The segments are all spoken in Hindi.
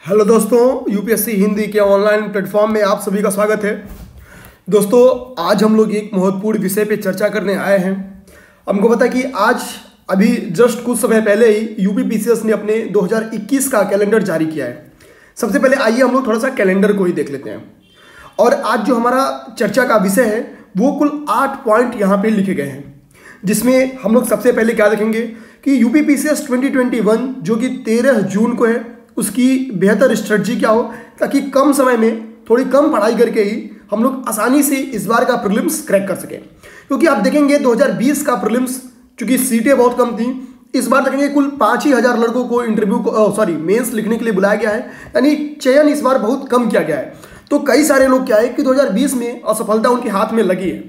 हेलो दोस्तों, यूपीएससी हिंदी के ऑनलाइन प्लेटफॉर्म में आप सभी का स्वागत है। दोस्तों, आज हम लोग एक महत्वपूर्ण विषय पे चर्चा करने आए हैं। हमको पता है कि आज अभी जस्ट कुछ समय पहले ही यूपी पीसीएस ने अपने 2021 का कैलेंडर जारी किया है। सबसे पहले आइए हम लोग थोड़ा सा कैलेंडर को ही देख लेते हैं। और आज जो हमारा चर्चा का विषय है वो कुल 8 पॉइंट यहाँ पे लिखे गए हैं, जिसमें हम लोग सबसे पहले क्या देखेंगे कि यूपी पीसीएस 2021 जो कि 13 जून को है, उसकी बेहतर स्ट्रेटजी क्या हो ताकि कम समय में थोड़ी कम पढ़ाई करके ही हम लोग आसानी से इस बार का प्रीलिम्स क्रैक कर सकें। क्योंकि आप देखेंगे 2020 का प्रीलिम्स चूंकि सीटें बहुत कम थी, इस बार देखेंगे कुल 5 ही हजार लड़कों को मेंस लिखने के लिए बुलाया गया है, यानी चयन इस बार बहुत कम किया गया है। तो कई सारे लोग क्या है कि 2020 में असफलता उनके हाथ में लगी है।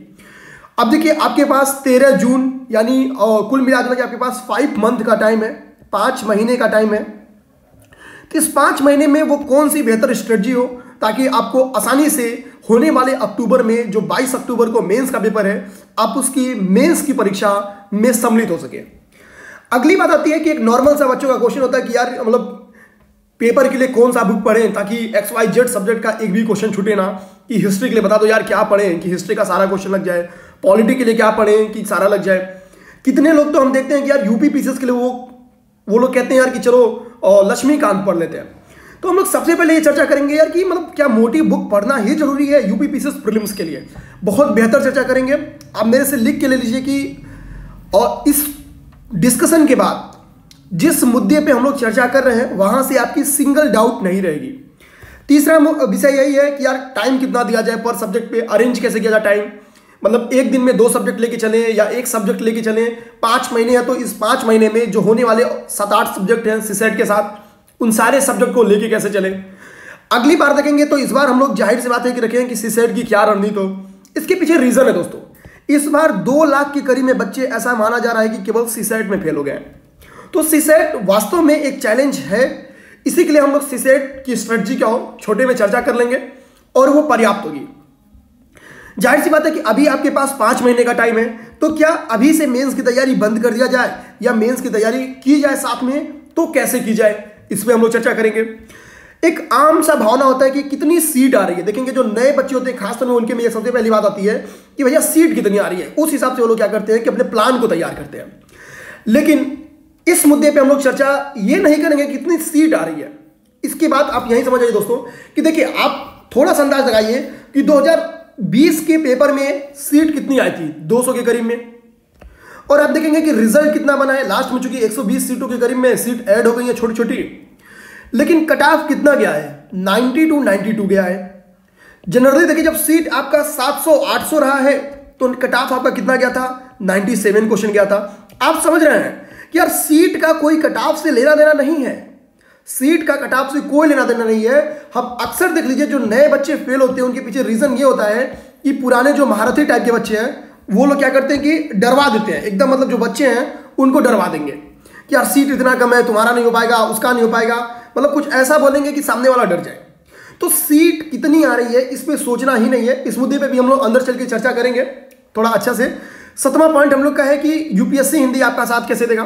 अब देखिए, आपके पास 13 जून यानी कुल मिलाकर आपके पास 5 मंथ का टाइम है, 5 महीने का टाइम है। तो इस 5 महीने में वो कौन सी बेहतर स्ट्रेटजी हो ताकि आपको आसानी से होने वाले अक्टूबर में जो 22 अक्टूबर को मेंस का पेपर है, आप उसकी मेंस की परीक्षा में सम्मिलित हो सके। अगली बात आती है कि एक नॉर्मल सा बच्चों का क्वेश्चन होता है कि यार मतलब पेपर के लिए कौन सा बुक पढ़ें ताकि XYZ सब्जेक्ट का एक भी क्वेश्चन छूटे ना। कि हिस्ट्री के लिए बता दो यार क्या पढ़ें कि हिस्ट्री का सारा क्वेश्चन लग जाए, पॉलिटी के लिए क्या पढ़ें कि सारा लग जाए। कितने लोग तो हम देखते हैं कि यार यूपी पीसीएस के लिए वो लोग कहते हैं यार कि चलो लक्ष्मीकांत पढ़ लेते हैं। तो हम लोग सबसे पहले ये चर्चा करेंगे यार कि मतलब क्या मोटी बुक पढ़ना ही जरूरी है यूपी पीसीएस प्रीलिम्स के लिए। बहुत बेहतर चर्चा करेंगे, आप मेरे से लिख के ले लीजिए कि और इस डिस्कशन के बाद जिस मुद्दे पे हम लोग चर्चा कर रहे हैं वहां से आपकी सिंगल डाउट नहीं रहेगी। तीसरा विषय यही है कि यार टाइम कितना दिया जाए पर सब्जेक्ट पे, अरेंज कैसे किया जाए टाइम। मतलब एक दिन में 2 सब्जेक्ट लेके चले या एक सब्जेक्ट लेके चले। 5 महीने हैं तो इस 5 महीने में जो होने वाले 7-8 सब्जेक्ट हैं सीसेट के साथ, उन सारे सब्जेक्ट को लेके कैसे चले। अगली बार देखेंगे तो इस बार हम लोग जाहिर सी बात है कि रखें कि सीसेट की क्या रणनीति हो। इसके पीछे रीजन है दोस्तों, इस बार 2 लाख के करीब में बच्चे ऐसा माना जा रहा है कि केवल सीसेट में फेल हो गए। तो सीसेट वास्तव में एक चैलेंज है। इसी के लिए हम लोग सीसेट की स्ट्रेटजी क्या हो छोटे में चर्चा कर लेंगे और वो पर्याप्त होगी। जाहिर सी बात है कि अभी आपके पास 5 महीने का टाइम है, तो क्या अभी से मेंस की तैयारी बंद कर दिया जाए या मेंस की तैयारी की जाए साथ में, तो कैसे की जाए इस पर हम लोग चर्चा करेंगे। एक आम सा भावना होता है कि कितनी सीट आ रही है। देखेंगे जो नए बच्चे होते हैं खासतौर में उनके में सबसे पहली बात आती है कि भैया सीट कितनी आ रही है। उस हिसाब से वो लोग क्या करते हैं कि अपने प्लान को तैयार करते हैं। लेकिन इस मुद्दे पे हम लोग चर्चा ये नहीं करेंगे कि कितनी सीट आ रही है। इसके बाद आप यही समझ आइए दोस्तों कि देखिए, आप थोड़ा सा अंदाज लगाइए कि 2020 के पेपर में सीट कितनी आई थी, 200 के करीब में। और आप देखेंगे कि रिजल्ट कितना बना है। लास्ट में चूंकि 120 सीटों के करीब में सीट ऐड हो गई है छोटी छोटी, लेकिन कट ऑफ कितना गया है, 90 to 92 गया है। जनरली देखिए, जब सीट आपका 700-800 रहा है तो कट ऑफ आपका कितना गया था, 97 क्वेश्चन गया था। आप समझ रहे हैं कि यार सीट का कोई कट ऑफ से लेना देना नहीं है। सीट का कट ऑफ से कोई लेना देना नहीं है। हम अक्सर देख लीजिए जो नए बच्चे फेल होते हैं उनके पीछे रीजन ये होता है कि पुराने जो महारथी टाइप के बच्चे हैं वो लोग क्या करते हैं कि डरवा देते हैं एकदम। मतलब जो बच्चे हैं उनको डरवा देंगे कि यार सीट इतना कम है, तुम्हारा नहीं हो पाएगा, उसका नहीं हो पाएगा। मतलब कुछ ऐसा बोलेंगे कि सामने वाला डर जाए। तो सीट कितनी आ रही है इस पर सोचना ही नहीं है। इस मुद्दे पर भी हम लोग अंदर चल के चर्चा करेंगे थोड़ा अच्छा से। 7वां पॉइंट हम लोग का है कि यूपीएससी हिंदी आपका साथ कैसे देगा।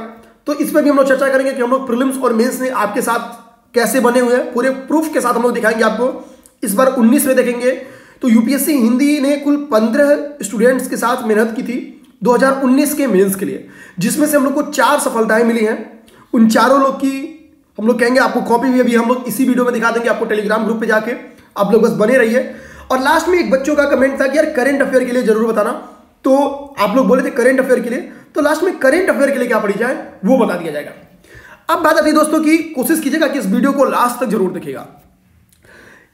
तो इस पर भी हम लोग चर्चा करेंगे कि हम लोग प्रीलिम्स और मेंस में आपके साथ कैसे बने हुए हैं, पूरे प्रूफ के साथ हम लोग दिखाएंगे आपको। इस बार 19 में देखेंगे तो यूपीएससी हिंदी ने कुल 15 स्टूडेंट्स के साथ मेहनत की थी 2019 के मेंस के लिए, जिसमें से हम लोग को 4 सफलताएं मिली हैं। उन चारों लोग की हम लोग कहेंगे आपको कॉपी भी अभी हम लोग इसी वीडियो में दिखा देंगे आपको टेलीग्राम ग्रुप पे जाके। आप लोग बस बने रहिए। और लास्ट में एक बच्चों का कमेंट था कि यार करंट अफेयर के लिए जरूर बताना। तो आप लोग बोले थे करंट अफेयर के लिए, तो लास्ट में करंट अफेयर के लिए क्या पढ़ी जाए वो बता दिया जाएगा। अब बात आती है दोस्तों की कोशिश कीजिएगा कि इस वीडियो को लास्ट तक जरूर देखिएगा।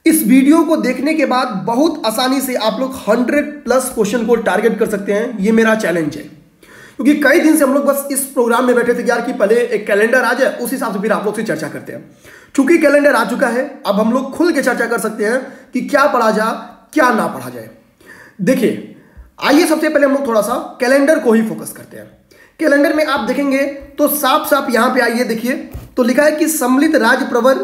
इस वीडियो को देखने के बाद बहुत आसानी से आप लोग 100+ क्वेश्चन को टारगेट कर सकते हैं। ये मेरा चैलेंज है, क्योंकि कई दिन से हम लोग बस इस प्रोग्राम में बैठे थे यार कि पहले एक कैलेंडर आ जाए, उस हिसाब से फिर आप लोग से चर्चा करते हैं। चूंकि कैलेंडर आ चुका है, अब हम लोग खुल के चर्चा कर सकते हैं कि क्या पढ़ा जाए क्या ना पढ़ा जाए। देखिए, आइए सबसे पहले हम लोग थोड़ा सा कैलेंडर को ही फोकस करते हैं। कैलेंडर में आप देखेंगे तो साफ साफ यहां पे आइए देखिए, तो लिखा है कि सम्मिलित राज्य प्रवर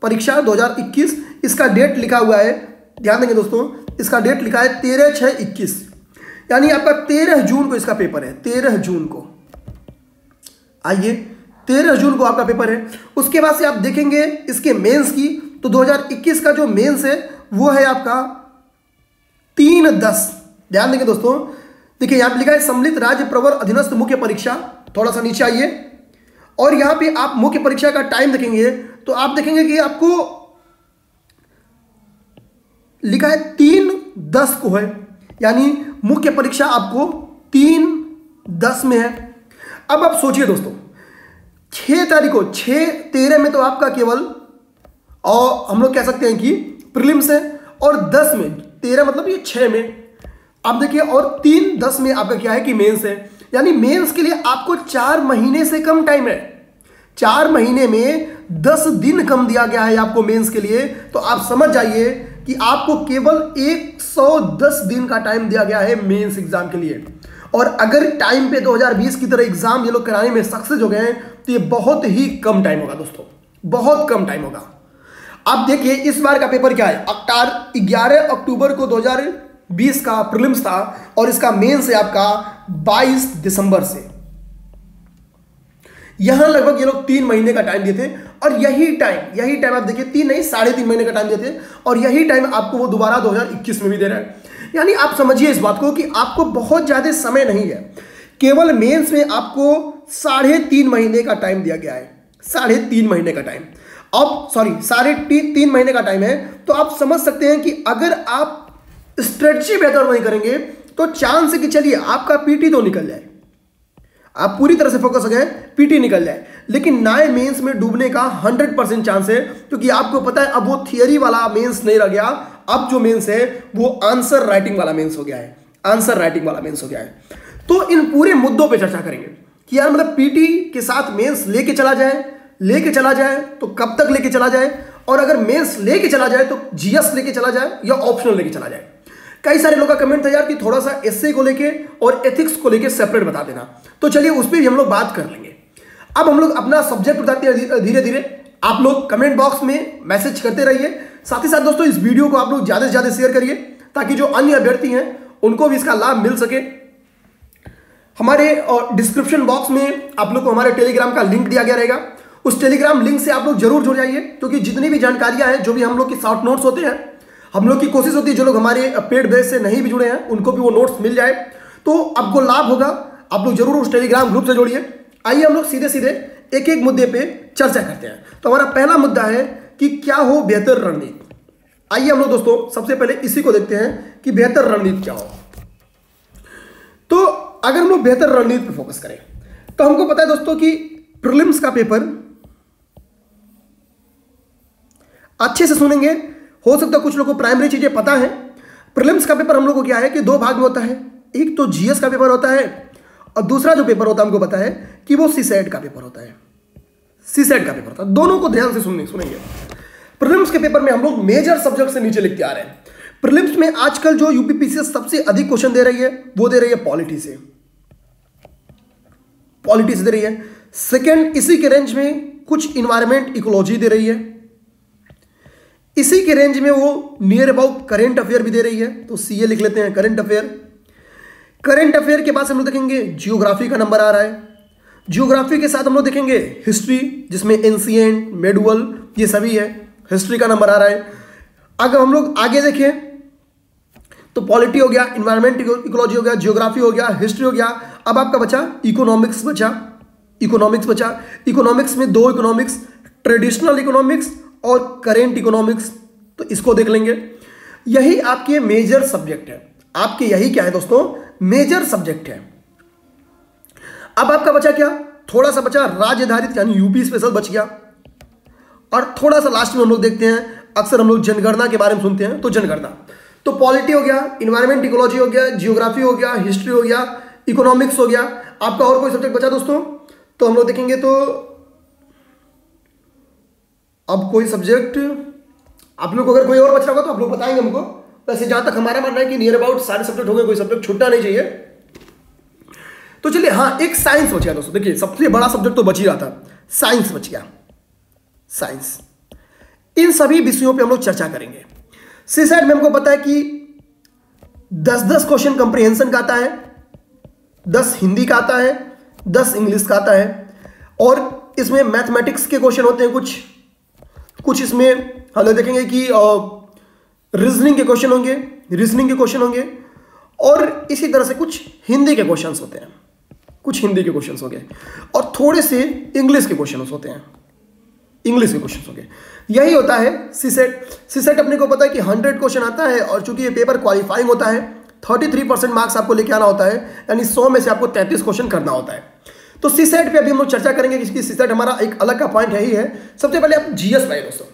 परीक्षा 2021, इसका डेट लिखा हुआ है। ध्यान देंगे दोस्तों, इसका डेट लिखा है 13/6/21, यानी आपका 13 जून को इसका पेपर है। 13 जून को आइए 13 जून को आपका पेपर है। उसके बाद से आप देखेंगे इसके मेंस की तो 2021 का जो मेंस है वो है आपका 3/10। ध्यान देंगे दोस्तों, देखिए यहां पे लिखा है सम्मिलित राज्य प्रवर अधीनस्थ मुख्य परीक्षा, थोड़ा सा नीचे आइए और यहां पे आप मुख्य परीक्षा का टाइम देखेंगे तो आप देखेंगे कि आपको लिखा है 3/10 को है, यानी मुख्य परीक्षा आपको 3/10 में है। अब आप सोचिए दोस्तों, 6 तारीख को 6/13 में तो आपका केवल और हम लोग कह सकते हैं कि प्रीलिम्स है, और 10 में 13 मतलब ये 6 में आप देखिए, और 3/10 में आपका क्या है कि मेंस है, यानी मेंस के लिए आपको 4 महीने से कम टाइम है। 4 महीने में 10 दिन कम दिया गया है आपको मेंस के लिए, तो आप समझ जाइए कि आपको केवल 110 दिन का टाइम दिया गया है मेंस एग्जाम के लिए। और अगर टाइम पे 2020 की तरह एग्जाम ये लोग कराने में सक्सेस हो गए हैं तो ये बहुत ही कम टाइम होगा दोस्तों, बहुत कम टाइम होगा। आप देखिए इस बार का पेपर क्या है, 11 अक्टूबर को 2020 का प्रीलिम्स था और इसका मेंस है आपका 22 दिसंबर से। यहां लगभग ये लोग 3 महीने का टाइम दिए थे, और यही टाइम आप देखिए 3 नहीं 3.5 महीने का टाइम दिए थे, और यही टाइम आपको वो दोबारा 2021 में भी दे रहा है। यानी आप समझिए इस बात को कि आपको बहुत ज्यादा समय नहीं है, केवल मेंस में आपको 3.5 महीने का टाइम दिया गया है, 3.5 महीने का टाइम। अब सॉरी 3.5 महीने का टाइम है, तो आप समझ सकते हैं कि अगर आप स्ट्रेटजी बेहतर नहीं करेंगे तो चांस है कि चलिए आपका पीटी तो निकल जाए, आप पूरी तरह से फोकस हो गए पीटी निकल जाए, लेकिन नए मेंस में डूबने का 100% चांस है, क्योंकि आपको पता है अब वो थियरी वाला मेंस नहीं रह गया, अब जो मेंस है वो आंसर राइटिंग वाला मेंस हो गया है, आंसर राइटिंग वाला मेंस हो गया है। तो इन पूरे मुद्दों पे चर्चा करेंगे कि यार मतलब पीटी के साथ मेंस लेके चला जाए तो कब तक लेके चला जाए, और अगर मेंस लेके चला जाए तो जीएस लेके चला जाए या ऑप्शनल लेके चला जाए। कई सारे लोगों का कमेंट था यार कि थोड़ा सा एसए को लेके और एथिक्स को लेके सेपरेट बता देना, तो चलिए उस पर भी हम लोग बात कर लेंगे। अब हम लोग अपना सब्जेक्ट बताते हैं धीरे धीरे, आप लोग कमेंट बॉक्स में मैसेज करते रहिए, साथ ही साथ दोस्तों इस वीडियो को आप लोग ज्यादा से ज्यादा शेयर करिए ताकि जो अन्य अभ्यर्थी हैं उनको भी इसका लाभ मिल सके। हमारे डिस्क्रिप्शन बॉक्स में आप लोग को हमारे टेलीग्राम का लिंक दिया गया रहेगा, उस टेलीग्राम लिंक से आप लोग जरूर जुड़ जाइए, क्योंकि जितनी भी जानकारियां हैं, जो भी हम लोग की शॉर्ट नोट्स होते हैं, हम लोग की कोशिश होती है जो लोग हमारे पेड बेस से नहीं भी जुड़े हैं उनको भी वो नोट्स मिल जाए, तो आपको लाभ होगा। आप लोग जरूर उस टेलीग्राम ग्रुप से जोड़िए। आइए हम लोग सीधे सीधे एक एक मुद्दे पे चर्चा करते हैं। तो हमारा पहला मुद्दा है कि क्या हो बेहतर रणनीति। आइए हम लोग दोस्तों सबसे पहले इसी को देखते हैं कि बेहतर रणनीति क्या हो। तो अगर हम लोग बेहतर रणनीति पे फोकस करें तो हमको पता है दोस्तों कि प्रीलिम्स का पेपर अच्छे से सुनेंगे, हो सकता है कुछ लोगों को प्राइमरी चीजें पता है। प्रीलिम्स का पेपर हम लोग को क्या है कि 2 भाग में होता है, एक तो जीएस का पेपर होता है और दूसरा जो पेपर होता है हमको पता है कि वो सीसेट का पेपर होता है, सीसेट का पेपर होता है। दोनों को ध्यान से सुनेंगे। प्रीलिम्स के पेपर में हम लोग मेजर सब्जेक्ट से नीचे लिखते आ रहे हैं। प्रीलिम्स में आजकल जो यूपीपीसीएस सबसे अधिक क्वेश्चन दे रही है वो दे रही है पॉलिटी से दे रही है। सेकेंड इसी के रेंज में कुछ इन्वायरमेंट इकोलॉजी दे रही है, इसी के रेंज में वो नियर अबाउट करेंट अफेयर भी दे रही है, तो सीए लिख लेते हैं करंट अफेयर। करंट अफेयर के बाद हम लोग देखेंगे जियोग्राफी का नंबर आ रहा है, जियोग्राफी के साथ हम लोग देखेंगे हिस्ट्री जिसमें एंशिएंट मेडुअल ये सभी है, हिस्ट्री का नंबर आ रहा है। अगर हम लोग आगे देखें तो पॉलिटी हो गया, इन्वायरमेंट इकोलॉजी हो गया, जियोग्राफी हो गया, हिस्ट्री हो गया। अब आपका बचा इकोनॉमिक्स बचा। इकोनॉमिक्स में 2 इकोनॉमिक्स, ट्रेडिशनल इकोनॉमिक्स और करेंट इकोनॉमिक्स, तो इसको देख लेंगे। यही आपके मेजर सब्जेक्ट है, आपके यही क्या है दोस्तों मेजर सब्जेक्ट है। अब आपका बचा क्या, थोड़ा सा बचा राज्य आधारित यानी यूपी स्पेशल बच गया, और थोड़ा सा लास्ट में हम लोग देखते हैं, अक्सर हम लोग जनगणना के बारे में सुनते हैं, तो जनगणना। तो पॉलिटी हो गया, इन्वायरमेंट इकोलॉजी हो गया, जियोग्राफी हो गया, हिस्ट्री हो गया, इकोनॉमिक्स हो गया। आपका और कोई सब्जेक्ट बचा दोस्तों, तो हम लोग देखेंगे। तो अब कोई सब्जेक्ट आप लोग को अगर कोई और बच रहा होगा तो आप लोग बताएंगे हमको। वैसे जहां तक हमारा मानना है कि नियर अबाउट सारे सब्जेक्ट हो गए, कोई सब्जेक्ट छूटना नहीं चाहिए। तो चलिए हाँ, एक साइंस बच गया दोस्तों। देखिए सबसे बड़ा सब्जेक्ट तो बच ही रहा था, साइंस बच गया, साइंस। इन सभी विषयों पे हम लोग चर्चा करेंगे। सीसेट में हमको पता है कि 10-10 क्वेश्चन कंप्रीहेंशन का आता है, 10 हिंदी का आता है, 10 इंग्लिश का आता है, और इसमें मैथमेटिक्स के क्वेश्चन होते हैं कुछ। कुछ इसमें हम लोग देखेंगे कि रीजनिंग के क्वेश्चन होंगे, और इसी तरह से कुछ हिंदी के क्वेश्चंस होते हैं, और थोड़े से इंग्लिश के क्वेश्चंस होते हैं, यही होता है सीसेट अपने को पता है कि 100 क्वेश्चन आता है, और चूंकि ये पेपर क्वालिफाइंग होता है 33% मार्क्स आपको लेके आना होता है, यानी 100 में से आपको 33 क्वेश्चन करना होता है। तो सीसेट पे अभी हम लोग चर्चा करेंगे, क्योंकि सीसेट हमारा एक अलग का पॉइंट है ही है। सबसे पहले आप जीएस लाइन दोस्तों,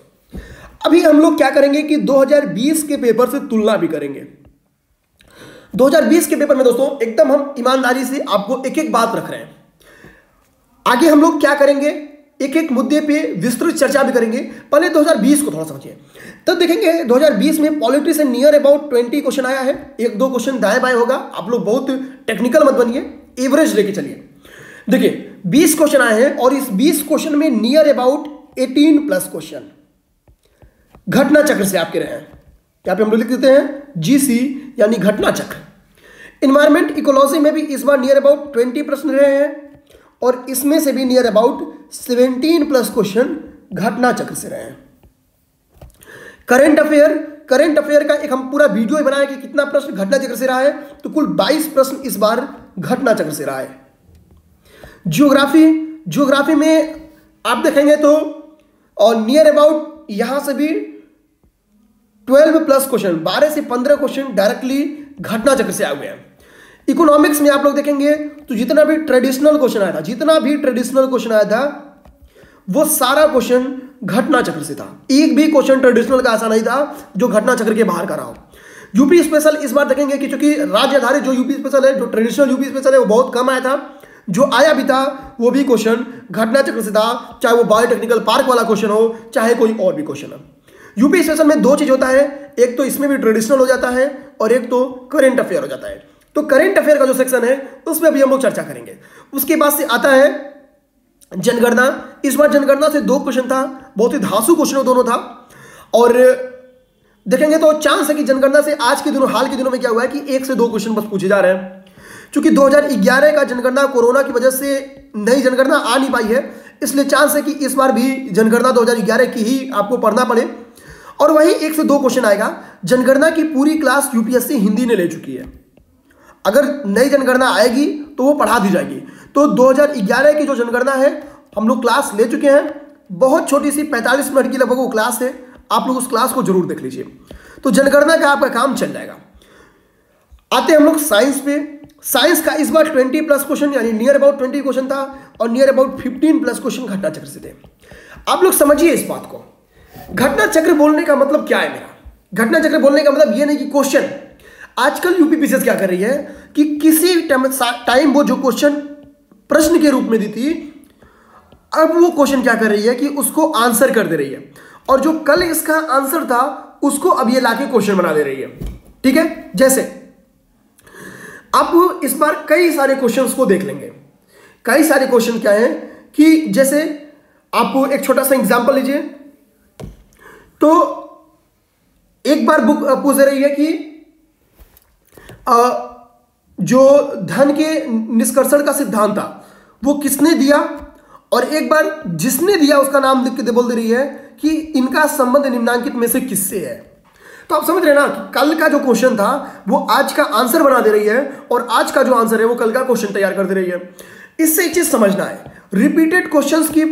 अभी हम लोग क्या करेंगे कि 2020 के पेपर से तुलना भी करेंगे। 2020 के पेपर में दोस्तों एकदम हम ईमानदारी से आपको एक एक बात रख रहे हैं। आगे हम लोग क्या करेंगे, एक एक मुद्दे पे विस्तृत चर्चा भी करेंगे। पहले 2020 को थोड़ा समझिए, तब देखेंगे 2020 में पॉलिटी से नियर अबाउट 20 क्वेश्चन आया है, 1-2 क्वेश्चन दाएं बाएं होगा। आप लोग बहुत टेक्निकल मत बनिए, एवरेज लेके चलिए। देखिए 20 क्वेश्चन आए हैं, और इस 20 क्वेश्चन में नियर अबाउट 18+ क्वेश्चन घटना चक्र से आपके रहे हैं। यहाँ पे हम लोग लिख देते हैं जीसी, यानी घटना चक्र। इन्वायरमेंट इकोलॉजी में भी इस बार नियर अबाउट 20 प्रश्न रहे हैं, और इसमें से भी नियर अबाउट 17+ क्वेश्चन घटना चक्र से रहे हैं। करंट अफेयर का एक हम पूरा वीडियो बनाए कि कितना प्रश्न घटना चक्र से रहा है, तो कुल 22 प्रश्न इस बार घटना चक्र से रहा है। ज्योग्राफी में आप देखेंगे तो और नियर अबाउट यहां से भी 12+ क्वेश्चन, 12 से 15 क्वेश्चन डायरेक्टली घटना चक्र से आ गए हैं। इकोनॉमिक्स में आप लोग देखेंगे तो जितना भी ट्रेडिशनल क्वेश्चन आया था वो सारा क्वेश्चन घटना चक्र से था। एक भी क्वेश्चन ट्रेडिशनल का ऐसा नहीं था जो घटना चक्र के बाहर का रहा हो। यूपी स्पेशल इस बार देखेंगे कि चूंकि राज्य आधारित जो यूपी स्पेशल है, जो ट्रेडिशनल यूपी स्पेशल है, वो बहुत कम आया था। जो आया भी था वो भी क्वेश्चन घटना चक्र से था, चाहे वो बायोटेक्निकल पार्क वाला क्वेश्चन हो, चाहे कोई और भी क्वेश्चन हो। यूपी स्पेशल में 2 चीज होता है, एक तो इसमें भी ट्रेडिशनल हो जाता है, और एक तो करेंट अफेयर हो जाता है। तो करेंट अफेयर का जो सेक्शन है उसमें अभी हम लोग चर्चा करेंगे। उसके बाद से आता है जनगणना। इस बार जनगणना से 2 क्वेश्चन था, बहुत ही धांसू क्वेश्चन दोनों था। और देखेंगे तो चांस है कि जनगणना से हाल के दिनों में क्या हुआ है कि 1 से 2 क्वेश्चन बस पूछे जा रहे हैं। क्योंकि 2011 का जनगणना कोरोना की वजह से नई जनगणना आ नहीं पाई है, इसलिए चांस है कि इस बार भी जनगणना 2011 की ही आपको पढ़ना पड़े। और वही 1 से 2 क्वेश्चन आएगा। जनगणना की पूरी क्लास यूपीएससी हिंदी ने ले चुकी है। अगर नई जनगणना आएगी तो वो पढ़ा दी जाएगी। तो 2011 की जो जनगणना है हम लोग क्लास ले चुके हैं, बहुत छोटी सी 45 मिनट की लगभग वो क्लास है, आप लोग उस क्लास को जरूर देख लीजिए। तो जनगणना का आपका काम चल जाएगा। आते हैं हम लोग साइंस पे। साइंस का इस बार 20+ क्वेश्चन, यानी नियर अबाउट 20 क्वेश्चन था, और नियर अबाउट 15+ क्वेश्चन घटना चक्र से थे। आप लोग समझिए इस बात को। घटना चक्र बोलने का मतलब क्या है मेरा? घटना चक्र बोलने का मतलब ये नहीं कि क्वेश्चन, आजकल यूपीपीसीएस क्या कर रही है कि किसी टाइम वो जो क्वेश्चन प्रश्न के रूप में दी थी, अब वो क्वेश्चन क्या कर रही है कि उसको आंसर कर दे रही है, और जो कल इसका आंसर था उसको अब ये लाके क्वेश्चन बना दे रही है। ठीक है, जैसे आप इस बार कई सारे क्वेश्चंस को देख लेंगे। कई सारे क्वेश्चन क्या है कि जैसे आप एक छोटा सा एग्जांपल लीजिए, तो एक बार बुक पूछ रही है कि जो धन के निष्कर्षण का सिद्धांत था वो किसने दिया, और एक बार जिसने दिया उसका नाम लिख के बोल दे रही है कि इनका संबंध निम्नांकित में से किससे है। तो आप समझ रहे हैं ना कि कल का जो क्वेश्चन था वो आज का आंसर बना दे रही है, और आज का जो आंसर है वो कल का क्वेश्चन तैयार कर दे रही है। इससे एक चीज समझना है, रिपीटेड क्वेश्चंस की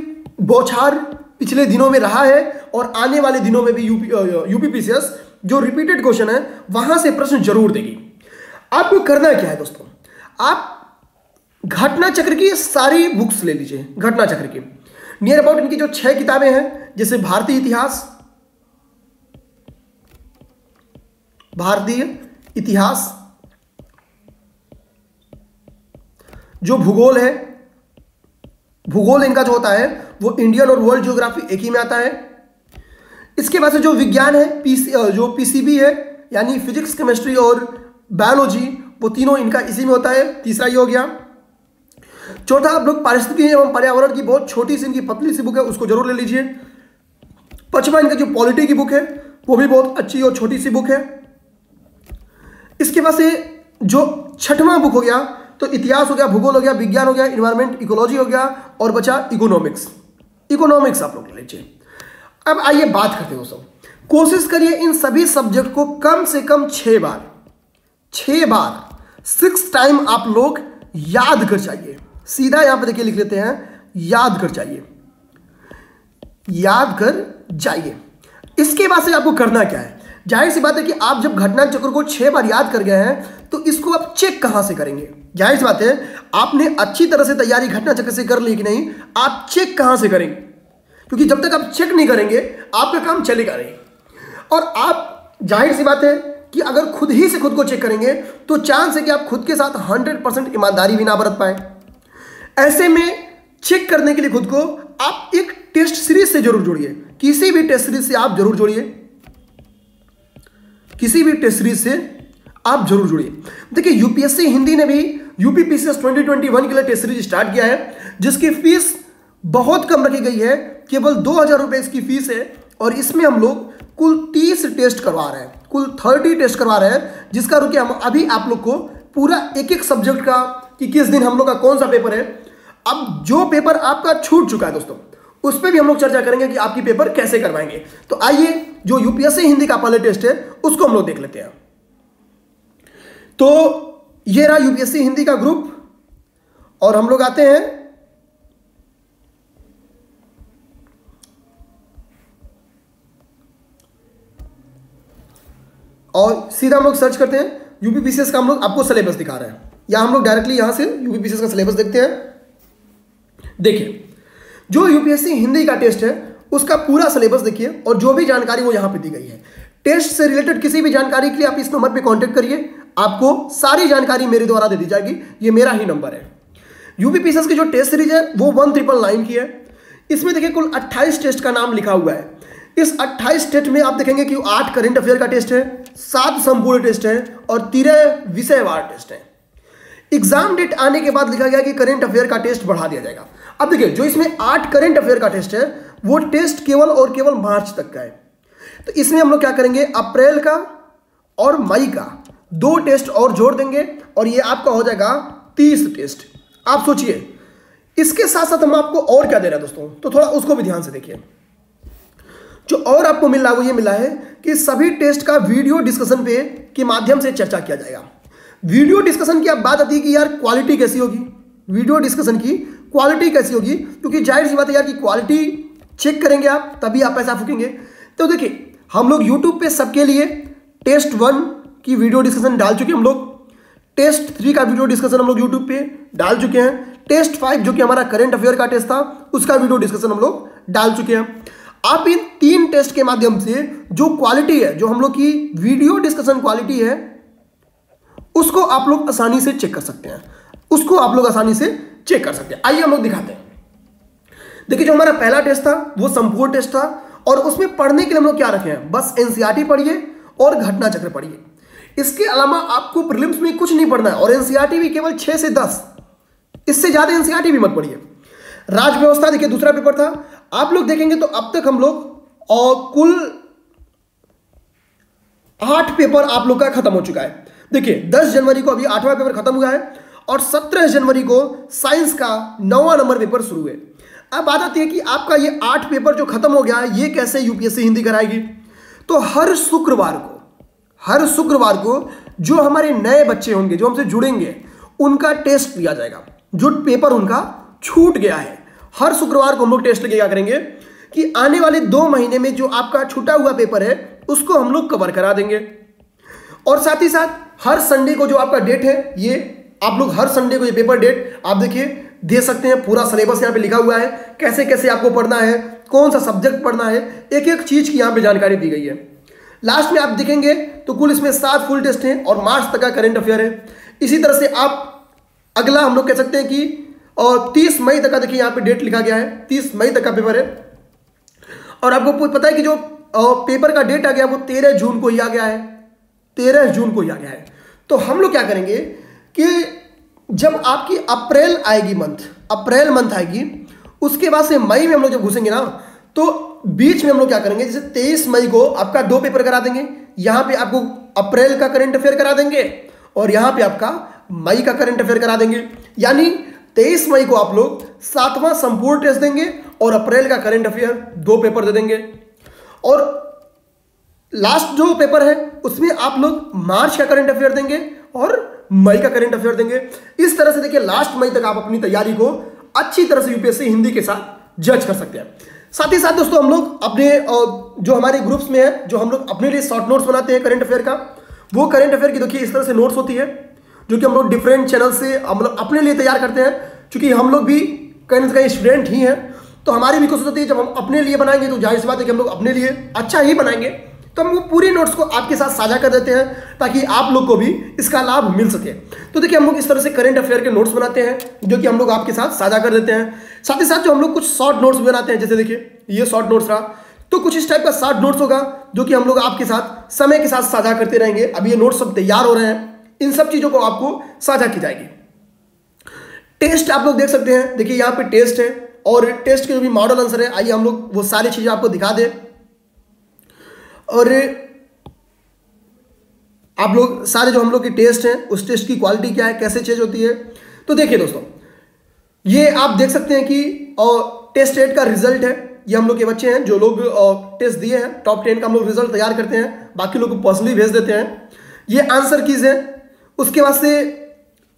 बौछार पिछले दिनों में रहा है, और आने वाले दिनों में भी यूपीपीसीएस जो रिपीटेड क्वेश्चन है वहां से प्रश्न जरूर देगी। आपको करना क्या है दोस्तों, आप घटना चक्र की सारी बुक्स ले लीजिए। घटना चक्र की नियर अबाउट इनकी जो 6 किताबें हैं, जैसे भारतीय इतिहास, जो भूगोल है, भूगोल इनका जो होता है वो इंडियन और वर्ल्ड ज्योग्राफी एक ही में आता है। इसके बाद से जो विज्ञान है, जो पीसीबी है, यानी फिजिक्स, केमिस्ट्री और बायोलॉजी, वो तीनों इनका इसी में होता है। तीसरा ये हो गया। चौथा आप लोग पारिस्थितिकी एवं पर्यावरण की बहुत छोटी सी इनकी पतली सी बुक है, उसको जरूर ले लीजिए। पांचवा इनका जो पॉलिटी की बुक है वो भी बहुत अच्छी और छोटी सी बुक है। इसके बाद से जो 6वां बुक हो गया तो इतिहास हो गया, भूगोल हो गया, विज्ञान हो गया, इन्वायरमेंट इकोलॉजी हो गया, और बचा इकोनॉमिक्स। इकोनॉमिक्स आप लोग ले लीजिए। अब आइए बात करते हैं दोस्तों। कोशिश करिए इन सभी सब्जेक्ट को कम से कम 6 बार 6 टाइम आप लोग याद कर चाहिए। सीधा यहां पर देखिए लिख लेते हैं, याद कर चाहिए, याद कर जाइए। इसके बाद से आपको करना क्या है? जाहिर सी बात है कि आप जब घटना चक्र को 6 बार याद कर गए हैं तो इसको आप चेक कहां से करेंगे? जाहिर सी बात है आपने अच्छी तरह से तैयारी घटना चक्र से कर ली कि नहीं, आप चेक कहां से करेंगे? क्योंकि जब तक आप चेक नहीं करेंगे आपका काम चलेगा नहीं। और आप जाहिर सी बात है कि अगर खुद ही से खुद को चेक करेंगे तो चांस है कि आप खुद के साथ 100% ईमानदारी भी ना बरत पाए। ऐसे में चेक करने के लिए खुद को आप एक टेस्ट सीरीज से जरूर जोड़िए। किसी भी टेस्ट सीरीज से आप जरूर जोड़िए, किसी भी टेस्ट सीरीज से आप जरूर जुड़िए। देखिए यूपीएससी हिंदी ने भी यूपी पीसीएस 2021 के लिए टेस्ट सीरीज स्टार्ट किया है, जिसकी फीस बहुत कम रखी गई है, केवल 2000 रुपए इसकी फीस है। और इसमें हम लोग कुल 30 टेस्ट करवा रहे हैं, कुल 30 टेस्ट करवा रहे हैं, जिसका रुकिए हम अभी आप लोग को पूरा एक एक सब्जेक्ट का कि किस दिन हम लोग का कौन सा पेपर है। अब जो पेपर आपका छूट चुका है दोस्तों, उस पर भी हम लोग चर्चा करेंगे कि आपकी पेपर कैसे करवाएंगे। तो आइए जो यूपीएससी हिंदी का पहले टेस्ट है उसको हम लोग देख लेते हैं। तो ये रहा यूपीएससी हिंदी का ग्रुप और हम लोग आते हैं और सीधा हम लोग सर्च करते हैं यूपी पीसीएस का। हम लोग आपको सिलेबस दिखा रहे हैं या हम लोग डायरेक्टली यहां से यूपी पीसीएस का सिलेबस देखते हैं। देखिए जो यूपीएससी हिंदी का टेस्ट है उसका पूरा सिलेबस देखिए और जो भी जानकारी वो यहां पे दी गई है। टेस्ट से रिलेटेड किसी भी जानकारी के लिए आप इस नंबर पे कांटेक्ट करिए, आपको सारी जानकारी मेरे द्वारा दे दी जाएगी। ये मेरा ही नंबर है। यूपी पीसीएस की जो टेस्ट सीरीज है वो 1999 की है। इसमें देखिए कुल 28 टेस्ट का नाम लिखा हुआ है। इस 28 टेस्ट में आप देखेंगे कि 8 करंट अफेयर का टेस्ट है, 7 संपूर्ण टेस्ट है और 13 विषयवार टेस्ट है। एग्जाम डेट आने के बाद लिखा गया कि करंट अफेयर का टेस्ट बढ़ा दिया जाएगा। अब देखिए जो इसमें 8 करंट अफेयर का टेस्ट है वो टेस्ट केवल और केवल मार्च तक का है। तो इसमें हम लोग क्या करेंगे, अप्रैल का और मई का 2 टेस्ट और जोड़ देंगे और ये आपका हो जाएगा 30 टेस्ट। आप सोचिए इसके साथ साथ हम आपको और क्या दे रहे हैं दोस्तों, तो थोड़ा उसको भी ध्यान से देखिए। जो और आपको मिल रहा है वो ये मिला है कि सभी टेस्ट का वीडियो डिस्कशन पे के माध्यम से चर्चा किया जाएगा। वीडियो डिस्कशन की अब बात आती है कि यार क्वालिटी कैसी होगी, वीडियो डिस्कशन की क्वालिटी कैसी होगी, क्योंकि जाहिर सी बात है यार कि क्वालिटी चेक करेंगे आप तभी आप पैसा फूकेंगे। तो देखिए हम लोग यूट्यूब पे सबके लिए टेस्ट 1 की वीडियो डिस्कशन डाल चुके हैं, हम लोग टेस्ट 3 का वीडियो डिस्कशन हम लोग यूट्यूब पे डाल चुके हैं, टेस्ट 5 जो कि हमारा करंट अफेयर का टेस्ट था उसका वीडियो डिस्कशन हम लोग डाल चुके हैं। आप इन 3 टेस्ट के माध्यम से जो क्वालिटी है, जो हम लोग की वीडियो डिस्कशन क्वालिटी है, उसको आप लोग आसानी से चेक कर सकते हैं, उसको आप लोग आसानी से चेक कर सकते हैं। आइए हम लोग दिखाते हैं। देखिए जो हमारा पहला टेस्ट था वो संपूर्ण टेस्ट था और उसमें पढ़ने के लिए हम लोग क्या रखे हैं, बस एनसीईआरटी पढ़िए और घटना चक्र पढ़िए। इसके अलावा आपको प्रीलिम्स में कुछ नहीं पढ़ना है और एनसीईआरटी भी केवल 6 से 10, इससे ज्यादा एनसीईआरटी भी मत पढ़िए। राज्य व्यवस्था देखिए दूसरा पेपर था। आप लोग देखेंगे तो अब तक हम लोग और कुल 8 पेपर आप लोग का खत्म हो चुका है। देखिए 10 जनवरी को अभी 8वां पेपर खत्म हुआ है और 17 जनवरी को साइंस का 9वां नंबर पेपर शुरू है। अब बात आती है कि आपका ये 8 पेपर जो खत्म हो गया है ये कैसे यूपीएससी हिंदी कराएगी। तो हर शुक्रवार को जो हमारे नए बच्चे होंगे जो हमसे जुड़ेंगे उनका टेस्ट लिया जाएगा, जो पेपर उनका छूट गया है। हर शुक्रवार को हम लोग टेस्ट लेके क्या करेंगे कि आने वाले 2 महीने में जो आपका छूटा हुआ पेपर है उसको हम लोग कवर करा देंगे। और साथ ही साथ हर संडे को जो आपका डेट है, ये आप लोग हर संडे को ये पेपर डेट आप देखिए दे सकते हैं। पूरा सिलेबस यहाँ पे लिखा हुआ है, कैसे कैसे आपको पढ़ना है, कौन सा सब्जेक्ट पढ़ना है, एक एक चीज की यहाँ पे जानकारी दी गई है। लास्ट में आप देखेंगे तो कुल इसमें 7 फुल टेस्ट हैं और मार्च तक का करंट अफेयर है। इसी तरह से आप अगला हम लोग कह सकते हैं कि और 30 मई तक का देखिए यहाँ पे डेट लिखा गया है, 30 मई तक का पेपर है। और आपको पता है कि जो पेपर का डेट आ गया वो 13 जून को ही आ गया है, 13 जून को ही आ गया है। तो हम लोग क्या करेंगे कि जब आपकी अप्रैल मंथ आएगी उसके बाद से मई में हम लोग जब घुसेंगे ना तो बीच में हम लोग क्या करेंगे, जैसे 23 मई को आपका 2 पेपर करा देंगे। यहां पे आपको अप्रैल का करंट अफेयर करा देंगे और यहां पे आपका मई का करंट अफेयर करा देंगे। यानी 23 मई को आप लोग 7वां संपूर्ण टेस्ट देंगे और अप्रैल का करंट अफेयर 2 पेपर दे देंगे। और लास्ट जो पेपर है उसमें आप लोग मार्च का करंट अफेयर देंगे और मई का करंट अफेयर देंगे। इस तरह से देखिए लास्ट मई तक आप अपनी तैयारी को अच्छी तरह से यूपीएससी हिंदी के साथ जज कर सकते हैं। साथ ही साथ दोस्तों हम लोग अपने जो हमारे ग्रुप्स में है, जो हम लोग अपने लिए शॉर्ट नोट्स बनाते हैं करंट अफेयर का, वो करंट अफेयर की देखिए इस तरह से नोट्स होती है जो कि हम लोग डिफरेंट चैनल से हम लोग अपने लिए तैयार करते हैं। क्योंकि हम लोग भी कहीं ना कहीं स्टूडेंट ही हैं, तो हमारी भी कोशिश होती है जब हम अपने लिए बनाएंगे तो जाहिर सी बात है कि हम लोग अपने लिए अच्छा ही बनाएंगे, तो हम वो पूरी नोट्स को आपके साथ साझा कर देते हैं ताकि आप लोग को भी इसका लाभ मिल सके। तो देखिए हम लोग इस तरह से करंट अफेयर के नोट्स बनाते हैं जो कि हम लोग आपके साथ साझा कर देते हैं। साथ ही साथ जो हम लोग कुछ शॉर्ट नोट्स भी बनाते हैं, जैसे देखिए ये शॉर्ट नोट्स रहा, तो कुछ इस टाइप का शॉर्ट नोट्स होगा जो कि हम लोग आपके साथ समय के साथ साझा करते रहेंगे। अभी ये नोट्स सब तैयार हो रहे हैं, इन सब चीज़ों को आपको साझा की जाएगी। टेस्ट आप लोग देख सकते हैं, देखिए यहाँ पे टेस्ट है और टेस्ट के जो भी मॉडल आंसर है, आइए हम लोग वो सारी चीज़ें आपको दिखा दें और आप लोग सारे जो हम लोग के टेस्ट हैं उस टेस्ट की क्वालिटी क्या है, कैसे चेंज होती है। तो देखिए दोस्तों ये आप देख सकते हैं कि टेस्ट 8 का रिजल्ट है, ये हम लोग के बच्चे हैं जो लोग टेस्ट दिए हैं, टॉप 10 का हम लोग रिजल्ट तैयार करते हैं, बाकी लोग को पर्सनली भेज देते हैं। ये आंसर कीज है, उसके बाद से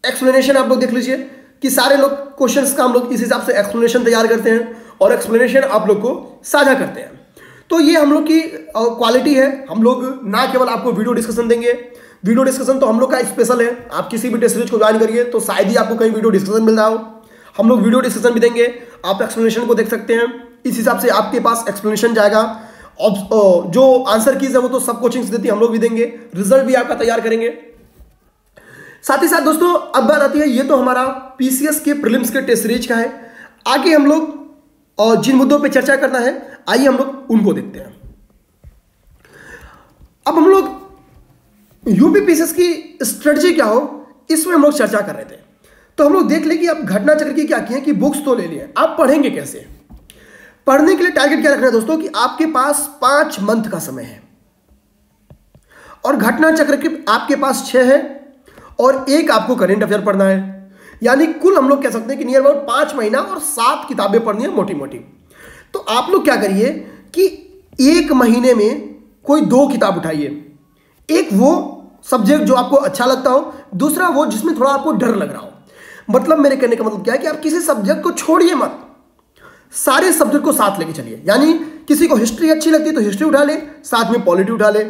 एक्सप्लेनेशन आप लोग देख लीजिए कि सारे लोग क्वेश्चंस का हम लोग इस हिसाब से एक्सप्लेनेशन तैयार करते हैं और एक्सप्लेनेशन आप लोग को साझा करते हैं। तो ये हम लोग की क्वालिटी है। हम लोग ना केवल आपको वीडियो डिस्कशन देंगे, वीडियो डिस्कशन तो हम लोग का स्पेशल है, आप किसी भी टेस्ट सीरीज को ज्वाइन करिए तो शायद ही आपको कहीं वीडियो डिस्कशन मिल रहा हो, हम लोग वीडियो डिस्कशन भी देंगे, आप एक्सप्लेनेशन को देख सकते हैं, इस हिसाब से आपके पास एक्सप्लेनेशन जाएगा। और जो आंसर कीज है वो तो सब कोचिंग्स देती है, हम लोग भी देंगे, रिजल्ट भी आपका तैयार करेंगे। साथ ही साथ दोस्तों अब बात आती है, ये तो हमारा पीसीएस के प्रीलिम्स के टेस्ट सीरीज का है। आगे हम लोग और जिन मुद्दों पे चर्चा करना है आइए हम लोग उनको देखते हैं। अब हम लोग यूपी पीसीएस की स्ट्रेटजी क्या हो इसमें हम लोग चर्चा कर रहे थे, तो हम लोग देख ले कि अब घटना चक्र की क्या किए कि बुक्स तो ले लिए, आप पढ़ेंगे कैसे। पढ़ने के लिए टारगेट क्या रखना है दोस्तों कि आपके पास 5 मंथ का समय है और घटना चक्र के आपके पास 6 है और 1 आपको करंट अफेयर पढ़ना है, यानी कुल हम लोग कह सकते हैं कि नियर अबाउट 5 महीना और 7 किताबें पढ़नी है मोटी मोटी। तो आप लोग क्या करिए कि 1 महीने में कोई 2 किताब उठाइए, एक वो सब्जेक्ट जो आपको अच्छा लगता हो, दूसरा वो जिसमें थोड़ा आपको डर लग रहा हो। मतलब मेरे कहने का मतलब क्या है कि आप किसी सब्जेक्ट को छोड़िए मत, सारे सब्जेक्ट को साथ लेके चलिए। यानी किसी को हिस्ट्री अच्छी लगती है तो हिस्ट्री उठा ले, साथ में पॉलिटी उठा ले,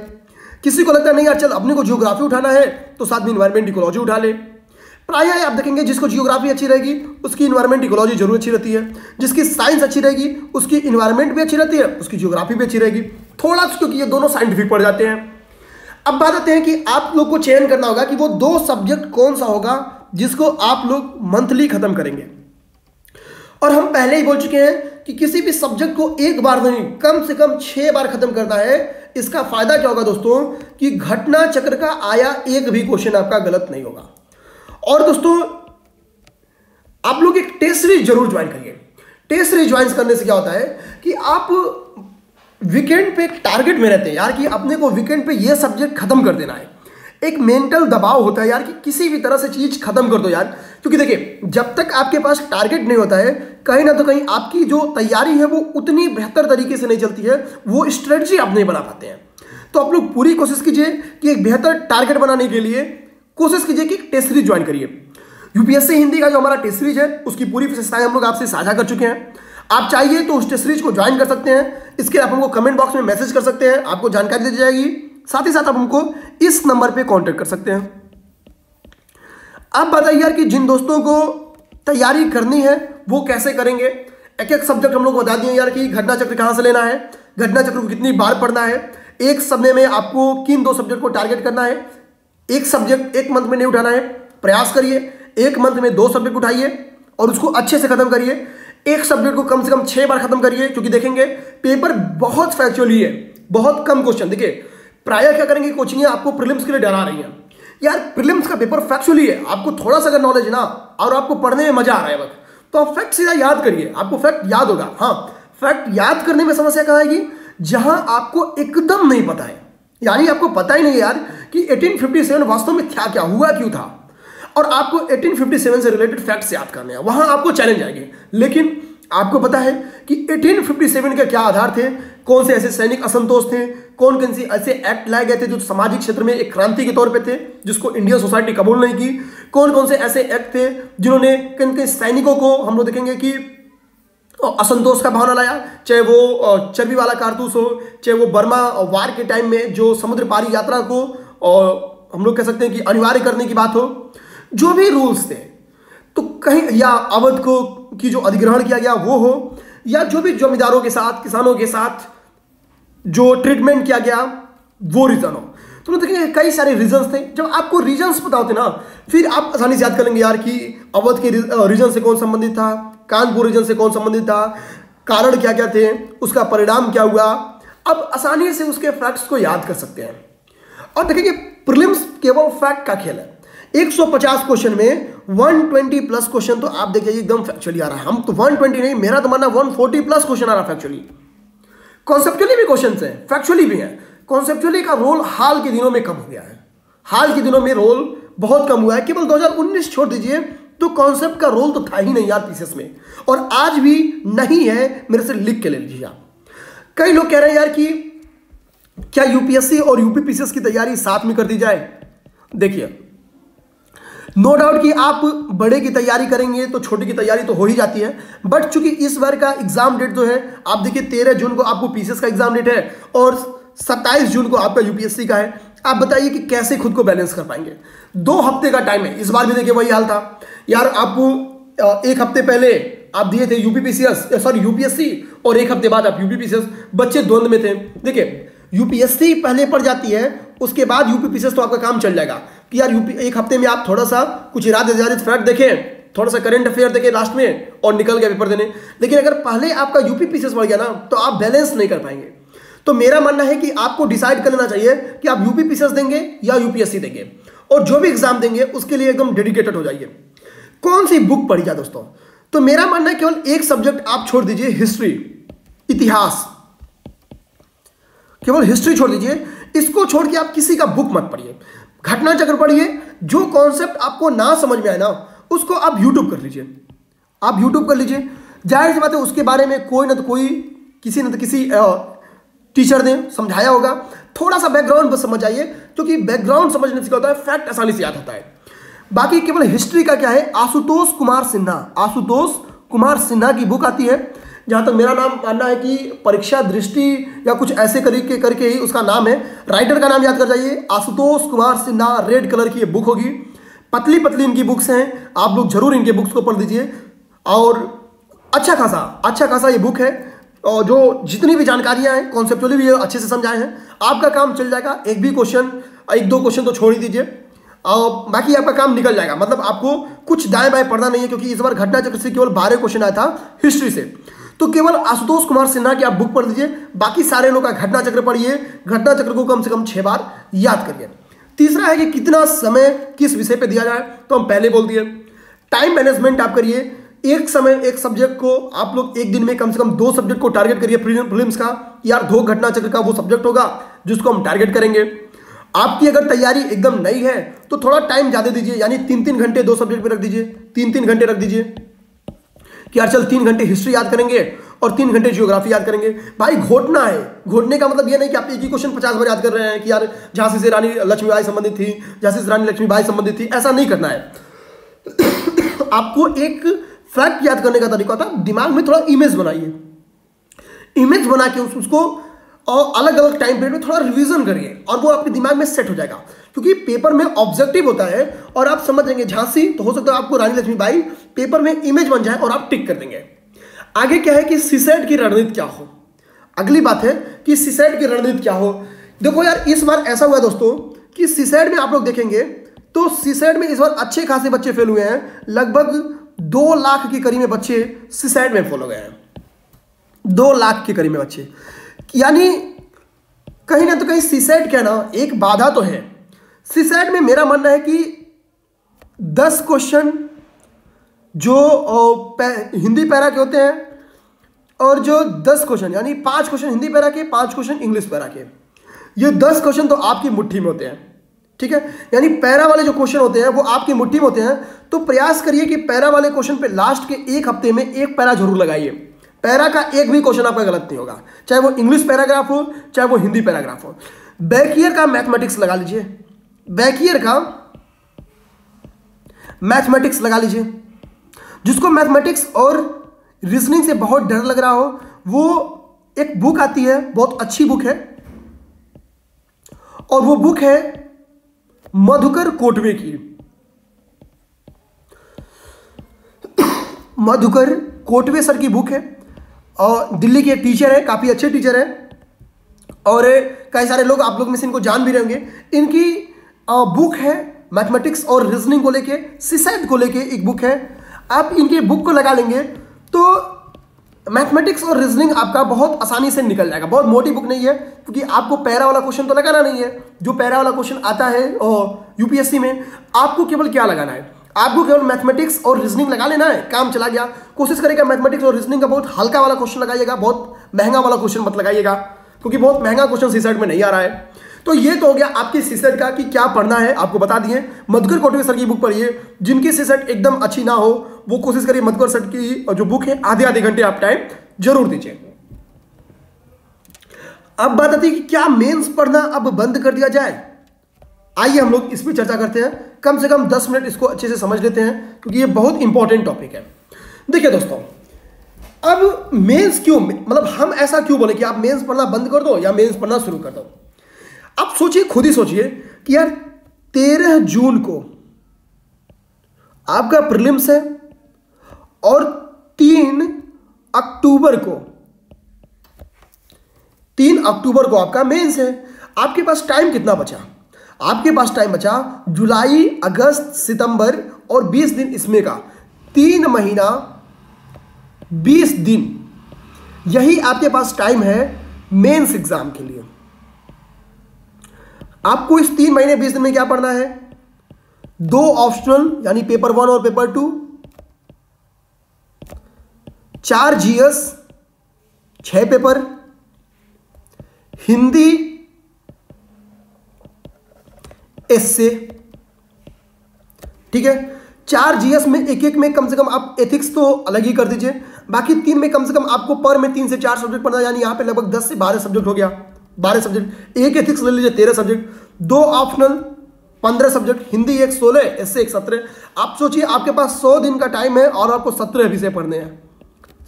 किसी को लगता है नहीं यार चल अपने को जियोग्राफी उठाना है तो साथ में इन्वायरमेंट इकोलॉजी उठा ले। प्रायः आप देखेंगे जिसको जियोग्राफी अच्छी रहेगी उसकी इन्वायरमेंट इकोलॉजी जरूर अच्छी रहती है, जिसकी साइंस अच्छी रहेगी उसकी इन्वायरमेंट भी अच्छी रहती है, उसकी जियोग्राफी भी अच्छी रहेगी थोड़ा, क्योंकि ये दोनों साइंटिफिक पढ़ जाते हैं। अब बात आते हैं कि आप लोग को चयन करना होगा कि वो 2 सब्जेक्ट कौन सा होगा जिसको आप लोग मंथली खत्म करेंगे। और हम पहले ही बोल चुके हैं कि किसी भी सब्जेक्ट को एक बार नहीं कम से कम 6 बार खत्म करना है। इसका फायदा क्या होगा दोस्तों कि घटना चक्र का आया एक भी क्वेश्चन आपका गलत नहीं होगा। और दोस्तों आप लोग एक टेस्ट सीरीज जरूर ज्वाइन करिए। टेस्ट सीरीज ज्वाइन करने से क्या होता है कि आप वीकेंड पे एक टारगेट में रहते हैं यार कि अपने को वीकेंड पे ये सब्जेक्ट खत्म कर देना है। एक मेंटल दबाव होता है यार कि किसी भी तरह से चीज खत्म कर दो यार, क्योंकि देखिए जब तक आपके पास टारगेट नहीं होता है कहीं ना तो कहीं आपकी जो तैयारी है वो उतनी बेहतर तरीके से नहीं चलती है, वो स्ट्रेटजी आप नहीं बना पाते हैं। तो आप लोग पूरी कोशिश कीजिए कि एक बेहतर टारगेट बनाने के लिए कोशिश कीजिए कि टेस्ट सीरीज ज्वाइन करिए। यूपीएससी हिंदी का जो हमारा टेस्ट सीरीज है उसकी पूरी विशेषताएं हम लोग आपसे साझा कर चुके हैं। आप चाहिए तो उस टेस्ट सीरीज को ज्वाइन कर सकते हैं, इसके आप हमको कमेंट बॉक्स में मैसेज कर सकते हैं, आपको जानकारी दी जाएगी। साथ ही साथ आप हमको इस नंबर पे कांटेक्ट कर सकते हैं। आप बताइए यार कि जिन दोस्तों को तैयारी करनी है वो कैसे करेंगे। एक एक सब्जेक्ट हम लोग बता दिए यार कि घटना चक्र कहाँ से लेना है, घटना चक्र को कितनी बार पढ़ना है, एक समय में आपको किन 2 सब्जेक्ट को टारगेट करना है, एक सब्जेक्ट एक मंथ में नहीं उठाना है, प्रयास करिए 1 मंथ में 2 सब्जेक्ट उठाइए और उसको अच्छे से खत्म करिए। एक सब्जेक्ट को कम से कम 6 बार खत्म करिए, क्योंकि देखेंगे पेपर बहुत फैक्चुअली है, बहुत कम क्वेश्चन। देखिए प्रायः क्या करेंगे कोचिंग आपको प्रीलिम्स के लिए डरा रही है यार, प्रीलिम्स का पेपर फैक्चुअली है, आपको थोड़ा सा अगर नॉलेज है ना और आपको पढ़ने में मजा आ रहा है वक्त तो आप फैक्ट सीधा याद करिए, आपको फैक्ट याद होगा। हाँ, फैक्ट याद करने में समस्या कहाँ आएगी, जहां आपको एकदम नहीं पता है, यानी आपको पता ही नहीं यार कि 1857 वास्तव में था क्या, हुआ क्यों था, और आपको 1857 से रिलेटेड फैक्ट्स याद करने हैं, वहां आपको चैलेंज आएंगे। लेकिन आपको पता है कि 1857 के क्या आधार थे, कौन से ऐसे सैनिक असंतोष थे, कौन कौन से ऐसे एक्ट लाए गए थे जो सामाजिक क्षेत्र में एक क्रांति के तौर पे थे जिसको इंडियन सोसाइटी कबूल नहीं की, कौन कौन से ऐसे एक्ट थे जिन्होंने किन किन सैनिकों को हम लोग देखेंगे कि असंतोष का भावना लाया, चाहे वो चर्बी वाला कारतूस हो, चाहे वो बर्मा वार के टाइम में जो समुद्र पारी यात्रा को हम लोग कह सकते हैं कि अनिवार्य करने की बात हो, जो भी रूल्स थे, तो कहीं या अवध को की जो अधिग्रहण किया गया वो हो, या जो भी जमींदारों के साथ किसानों के साथ जो ट्रीटमेंट किया गया वो रीजन हो। तो देखिए कई सारे रीजंस थे। जब आपको रीजंस पता होते ना, फिर आप आसानी से याद कर लेंगे यार कि अवध के रीजन से कौन संबंधित था, कानपुर रीजन से कौन संबंधित था, कारण क्या क्या थे, उसका परिणाम क्या हुआ। अब आसानी से उसके फैक्ट्स को याद कर सकते हैं। और देखिए प्रीलिम्स केवल फैक्ट का खेल है। 150 क्वेश्चन में 120 प्लस क्वेश्चन तो आप देखिए एकदम फैक्चुअली आ रहा है। हम तो 120 नहीं, मेरा तो मानना 140 प्लस क्वेश्चन आ रहा है फैक्चुअली। कॉन्सेप्चुअली भी क्वेश्चन है, फैक्चुअली भी है। कॉन्सेप्चुअली का रोल हाल के दिनों में कम हो गया है, हाल के दिनों में रोल बहुत कम हुआ है। केवल 2019 छोड़ दीजिए तो कॉन्सेप्ट का रोल तो था ही नहीं यार पीसीएस में, और आज भी नहीं है। मेरे से लिख के ले लीजिए आप। कई लोग कह रहे हैं यार कि क्या यूपीएससी और यूपी पीसीएस की तैयारी साथ में कर दी जाए। देखिए नो डाउट कि आप बड़े की तैयारी करेंगे तो छोटे की तैयारी तो हो ही जाती है, बट चूंकि इस बार का एग्जाम डेट जो है आप देखिए 13 जून को आपको पीसीएस का एग्जाम डेट है और 27 जून को आपका यूपीएससी का है। आप बताइए कि कैसे खुद को बैलेंस कर पाएंगे। 2 हफ्ते का टाइम है। इस बार भी देखिए वही हाल था यार, आपको 1 हफ्ते पहले आप दिए थे यूपीएससी और 1 हफ्ते बाद आप यूपी पीसीएस, बच्चे द्वंद में थे। देखिए यूपीएससी पहले पड़ जाती है, उसके बाद यूपी पीसीएस तो आपका काम चल जाएगा कि यार यूपी 1 हफ्ते में आप थोड़ा सा कुछ इरादे फैक्ट देखें, थोड़ा सा करंट अफेयर देखें लास्ट में और निकल गए पेपर देने। लेकिन अगर पहले आपका यूपी पीसीएस बढ़ गया ना तो आप बैलेंस नहीं कर पाएंगे। तो मेरा मानना है कि आपको डिसाइड कर लेना चाहिए कि आप यूपी पीसीएस देंगे या यूपीएससी देंगे, और जो भी एग्जाम देंगे उसके लिए एकदम डेडिकेटेड हो जाइए। कौन सी बुक पढ़ी जाए दोस्तों, तो मेरा मानना है केवल एक सब्जेक्ट आप छोड़ दीजिए, हिस्ट्री, इतिहास, केवल हिस्ट्री छोड़ दीजिए। इसको छोड़ के आप किसी का बुक मत पढ़िए, घटना चक्र पढ़िए। जो कॉन्सेप्ट आपको ना समझ में आए ना उसको आप यूट्यूब कर लीजिए, आप यूट्यूब कर लीजिए। जाहिर सी बात है उसके बारे में कोई ना तो कोई किसी न तो किसी टीचर ने समझाया होगा। थोड़ा सा बैकग्राउंड बस समझ आइए, क्योंकि बैकग्राउंड समझने से क्या होता है, फैक्ट आसानी से याद होता है। बाकी केवल हिस्ट्री का क्या है, आशुतोष कुमार सिन्हा की बुक आती है। जहां तक मेरा नाम मानना है कि परीक्षा दृष्टि या कुछ ऐसे करके ही उसका नाम है। राइटर का नाम याद कर जाइए, आशुतोष कुमार सिन्हा। रेड कलर की ये बुक होगी, पतली पतली इनकी बुक्स हैं, आप लोग जरूर इनके बुक्स को पढ़ दीजिए। और अच्छा खासा ये बुक है, और जो जितनी भी जानकारियां हैं कॉन्सेप्चुअली भी अच्छे से समझाए हैं। आपका काम चल जाएगा। 1-2 क्वेश्चन तो छोड़ ही दीजिए, और बाकी आपका काम निकल जाएगा। मतलब आपको कुछ दाएं बाएं पढ़ना नहीं है, क्योंकि इस बार घटना चक्र से केवल 12 क्वेश्चन आया था हिस्ट्री से। तो केवल आशुतोष कुमार सिन्हा की आप बुक पढ़ लीजिए, बाकी सारे लोग का घटना चक्र पढ़िए। घटना चक्र को कम से कम 6 बार याद करिए। तीसरा है कि कितना समय किस विषय पे दिया जाए, तो हम पहले बोल दिए। टाइम मैनेजमेंट आप करिए। एक समय एक सब्जेक्ट को आप लोग एक दिन में कम से कम 2 सब्जेक्ट को टारगेट करिए। प्रीलिम्स का यार 2 घटना चक्र का वो सब्जेक्ट होगा जिसको हम टारगेट करेंगे। आपकी अगर तैयारी एकदम नई है तो थोड़ा टाइम ज्यादा दीजिए, यानी 3-3 घंटे 2 सब्जेक्ट में रख दीजिए। 3-3 घंटे रख दीजिए कि यार चल 3 घंटे हिस्ट्री याद करेंगे और 3 घंटे जियोग्राफी याद करेंगे। भाई घोटना है। घोटने का मतलब ये नहीं कि आप एक ही क्वेश्चन 50 बार याद कर रहे हैं कि यार झांसी से रानी लक्ष्मीबाई संबंधित थी, झांसी से रानी लक्ष्मीबाई संबंधित थी। ऐसा नहीं करना है। आपको एक फैक्ट याद करने का तरीका था, दिमाग में थोड़ा इमेज बनाइए। इमेज बना के उसको और अलग अलग टाइम पीरियड में थोड़ा रिवीजन करिए, और वो आपके दिमाग में सेट हो जाएगा। क्योंकि पेपर में ऑब्जेक्टिव होता है और आप समझ लेंगे झांसी, तो हो सकता है आपको रानी लक्ष्मीबाई पेपर में इमेज बन जाए और आप टिक कर देंगे। आगे क्या है कि सीसेट की रणनीति क्या हो। अगली बात है कि सीसेट की रणनीति क्या हो। देखो यार इस बार ऐसा हुआ दोस्तों कि सीसेट में आप लोग देखेंगे तो सीसेट में इस बार अच्छे खासे बच्चे फेल हुए हैं। लगभग 2 लाख के करीब में बच्चे सीसेट में फेल हो गए हैं। 2 लाख के करीब में बच्चे, यानी कहीं ना तो कहीं सीसेट क्या ना एक बाधा तो है। सीसेट में मेरा मानना है कि 10 क्वेश्चन जो हिंदी पैरा के होते हैं, और जो 10 क्वेश्चन यानी 5 क्वेश्चन हिंदी पैरा के, 5 क्वेश्चन इंग्लिश पैरा के, ये 10 क्वेश्चन तो आपकी मुट्ठी में होते हैं। ठीक है, यानी पैरा वाले जो क्वेश्चन होते हैं वो आपकी मुट्ठी में होते हैं। तो प्रयास करिए कि पैरा वाले क्वेश्चन पे लास्ट के 1 हफ्ते में 1 पैरा जरूर लगाइए। पैरा का एक भी क्वेश्चन आपका गलत नहीं होगा, चाहे वो इंग्लिश पैराग्राफ हो चाहे वो हिंदी पैराग्राफ हो। बैक ईयर का मैथमेटिक्स लगा लीजिए, बैक ईयर का मैथमेटिक्स लगा लीजिए। जिसको मैथमेटिक्स और रीजनिंग से बहुत डर लग रहा हो, वो एक बुक आती है, बहुत अच्छी बुक है, और वो बुक है मधुकर कोटवे की। मधुकर कोटवे सर की बुक है, और दिल्ली के एक टीचर है, काफ़ी अच्छे टीचर है, और कई सारे लोग आप लोग में से इनको जान भी रहेंगे। इनकी बुक है मैथमेटिक्स और रीजनिंग को लेके, सीसेट को लेके एक बुक है। आप इनके बुक को लगा लेंगे तो मैथमेटिक्स और रीजनिंग आपका बहुत आसानी से निकल जाएगा। बहुत मोटी बुक नहीं है, क्योंकि आपको पैरा वाला क्वेश्चन तो लगाना नहीं है। जो पैरा वाला क्वेश्चन आता है और यूपीएससी में, आपको केवल क्या लगाना है, आपको केवल मैथमेटिक्स और रीजनिंग लगा लेना है, काम चला गया। कोशिश करेगा मैथमेटिक्स और रीजनिंग का बहुत हल्का वाला क्वेश्चन लगाइएगा, बहुत महंगा वाला क्वेश्चन मत लगाइएगा, क्योंकि बहुत महंगा क्वेश्चन सीसेट में नहीं आ रहा है। तो ये तो हो गया आपकी सीसेट का कि क्या पढ़ना है, आपको बता दिए। मधुकर कोटवे सर की बुक पढ़िए। जिनकी सीसेट एकदम अच्छी ना हो वो कोशिश करिए मधुकर सर की जो बुक है आधे घंटे आप टाइम जरूर दीजिए। अब बात आती है कि क्या मेंस पढ़ना अब बंद कर दिया जाए। आइए हम लोग इस पर चर्चा करते हैं, कम से कम 10 मिनट इसको अच्छे से समझ लेते हैं, क्योंकि ये बहुत इंपॉर्टेंट टॉपिक है। देखिए दोस्तों, अब मेंस क्यों, मतलब हम ऐसा क्यों बोले कि आप मेंस पढ़ना बंद कर दो या मेंस पढ़ना शुरू कर दो। आप सोचिए, खुद ही सोचिए कि यार 13 जून को आपका प्रीलिम्स है और 3 अक्टूबर को आपका मेंस है। आपके पास टाइम कितना बचा? आपके पास टाइम बचा जुलाई, अगस्त, सितंबर और 20 दिन इसमें का, 3 महीना 20 दिन, यही आपके पास टाइम है मेंस एग्जाम के लिए। आपको इस 3 महीने 20 दिन में क्या पढ़ना है? 2 ऑप्शनल यानी पेपर 1 और पेपर 2, 4 जीएस, 6 पेपर, हिंदी, एस्से, ठीक है। 4 जीएस में एक में कम से कम आप एथिक्स तो अलग ही कर दीजिए, बाकी 3 में कम से कम आपको पर में 3 से 4 सब्जेक्ट पढ़ना, यानी यहां पे लगभग 10 से 12 सब्जेक्ट हो गया। 12 सब्जेक्ट, एक एथिक्स ले लीजिए 13 सब्जेक्ट, 2 ऑप्शनल 15 सब्जेक्ट, हिंदी 1 16, एस्से 1 17। आप सोचिए आपके पास 100 दिन का टाइम है और आपको 17 विषय पढ़ने हैं,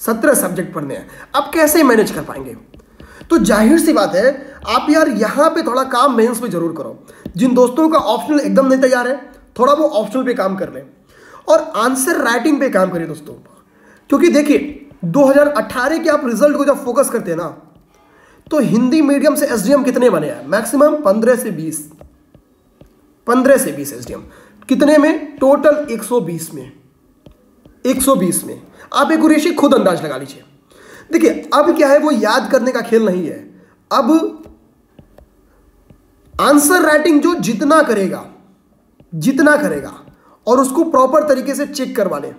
17 सब्जेक्ट पढ़ने हैं। आप कैसे मैनेज कर पाएंगे? तो जाहिर सी बात है, आप यार यहां पे थोड़ा काम मेंस पे जरूर करो। जिन दोस्तों का ऑप्शनल एकदम नहीं तैयार है, थोड़ा वो ऑप्शनल पे काम कर लें और आंसर राइटिंग पे काम करिए दोस्तों। क्योंकि देखिए 2018 के आप रिजल्ट को जब फोकस करते हैं ना, तो हिंदी मीडियम से एसडीएम कितने बने हैं? मैक्सिमम 15 से 20, 15 से 20 एसडीएम। कितने में? टोटल 120 में, 120 में। आप एक रेशे खुद अंदाज लगा लीजिए। देखिए अब क्या है, वो याद करने का खेल नहीं है। अब आंसर राइटिंग जो जितना करेगा और उसको प्रॉपर तरीके से चेक करवा ले,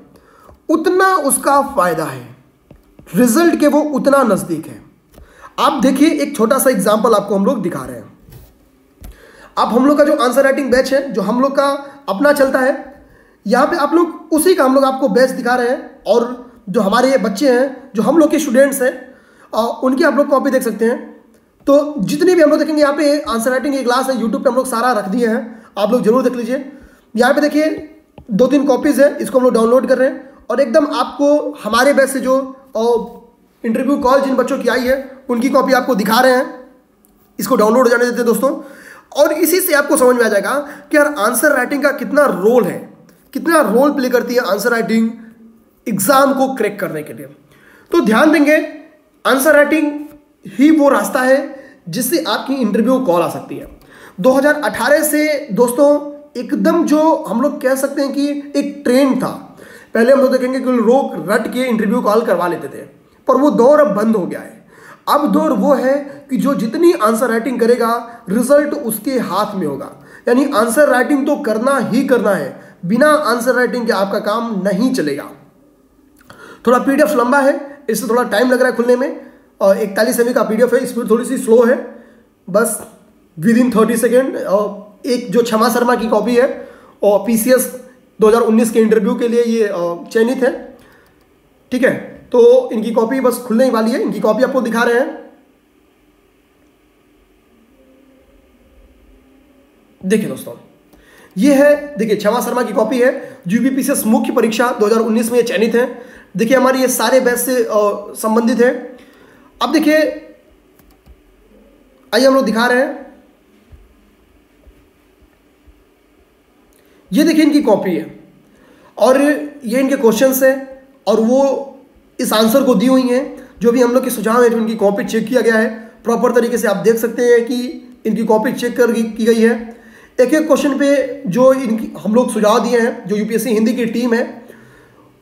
उतना उसका फायदा है, रिजल्ट के वो उतना नजदीक है। आप देखिए एक छोटा सा एग्जांपल आपको हम लोग दिखा रहे हैं। अब हम लोग का जो आंसर राइटिंग बैच है, जो हम लोग का अपना चलता है, यहां पे आप लोग उसी का हम लोग आपको बैच दिखा रहे हैं। और जो हमारे बच्चे हैं, जो हम लोग के स्टूडेंट्स हैं, उनकी आप लोग कॉपी देख सकते हैं। तो जितने भी हम लोग देखेंगे, यहाँ पे आंसर राइटिंग की क्लास है, यूट्यूब पे हम लोग सारा रख दिए हैं, आप लोग जरूर देख लीजिए। यहाँ पे देखिए 2-3 कॉपीज है, इसको हम लोग डाउनलोड कर रहे हैं और एकदम आपको हमारे बैच से जो इंटरव्यू कॉल जिन बच्चों की आई है उनकी कॉपी आपको दिखा रहे हैं। इसको डाउनलोड हो जाने देते हैं दोस्तों, और इसी से आपको समझ में आ जाएगा कि यार आंसर राइटिंग का कितना रोल है, कितना रोल प्ले करती है आंसर राइटिंग एग्जाम को क्रैक करने के लिए। तो ध्यान देंगे, आंसर राइटिंग ही वो रास्ता है जिससे आपकी इंटरव्यू कॉल आ सकती है। 2018 से दोस्तों एकदम जो हम लोग कह सकते हैं कि एक ट्रेंड था। पहले हम लोग देखेंगे कि लोग रट के इंटरव्यू कॉल करवा लेते थे, पर वो दौर अब बंद हो गया है। अब दौर वो है कि जो जितनी आंसर राइटिंग करेगा रिजल्ट उसके हाथ में होगा। यानी आंसर राइटिंग तो करना ही करना है, बिना आंसर राइटिंग के आपका काम नहीं चलेगा। थोड़ा पीडीएफ लंबा है, इससे थोड़ा टाइम लग रहा है खुलने में, और 41 MB का पीडीएफ है, स्पीड थोड़ी सी स्लो है, बस विदिन 30 सेकेंड। और एक जो क्षमा शर्मा की कॉपी है और पीसीएस 2019 के इंटरव्यू के लिए ये चयनित है, ठीक है। तो इनकी कॉपी बस खुलने ही वाली है। इनकी कॉपी आपको दिखा रहे हैं, देखिए दोस्तों ये है, देखिए क्षमा शर्मा की कॉपी है। यूपीपीसीएस मुख्य परीक्षा 2019 में ये चयनित है। देखिए हमारी ये सारे बैच से संबंधित है। अब देखिए आइए हम लोग दिखा रहे हैं, ये देखिए इनकी कॉपी है और ये इनके क्वेश्चंस है और वो इस आंसर को दी हुई हैं। जो भी हम लोग के सुझाव है, जो इनकी कॉपी चेक किया गया है प्रॉपर तरीके से, आप देख सकते हैं कि इनकी कॉपी चेक कर की गई है। एक एक क्वेश्चन पे जो इनकी हम लोग सुझाव दिए हैं, जो यूपीएससी हिंदी की टीम है